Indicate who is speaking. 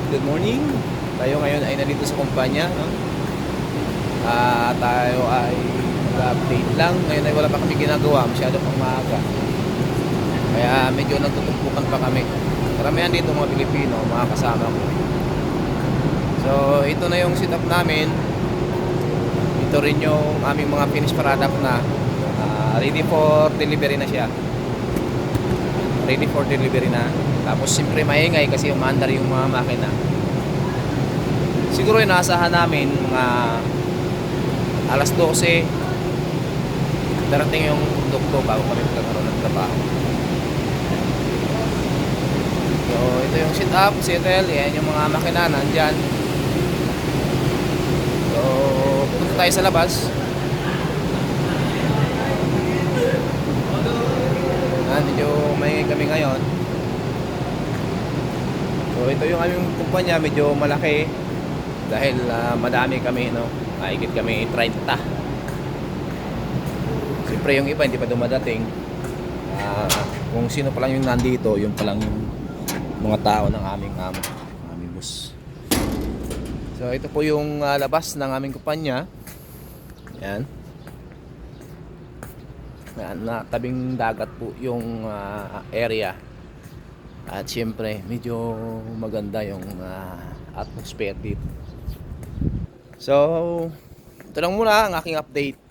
Speaker 1: Good morning. Tayo ngayon ay nandito sa kumpanya, no? Tayo ay mag-update lang. Ngayon ay wala pa kami ginagawa, masyado pang maaga. Kaya medyo nagtutumpukan pa kami. Karamihan dito mga Pilipino, mga kasama ko. So, ito na yung setup namin. Ito rin yung aming mga finished product na ready for delivery na siya. Ready for delivery na. Tapos siyempre maingay kasi umaandar yung mga makina. Siguro yung naasahan namin mga alas 12 darating yung doktor bago kami magkakaroon ng trabaho. So ito yung sit up, settle, yan yung mga makina nandyan. So punta tayo sa labas. Medyo maingay kami ngayon. So ito yung aming kumpanya, medyo malaki dahil madami kami, no? Mahigit kami 30. Siyempre yung iba hindi pa dumadating. Kung sino pa lang yung nandito, yung pa lang yung mga tao ng aming boss. So ito po yung labas ng aming kumpanya. Yan. Yan, na tabing dagat po yung area. At siyempre medyo maganda yung atmosphere dito. So ito lang muna ang aking update.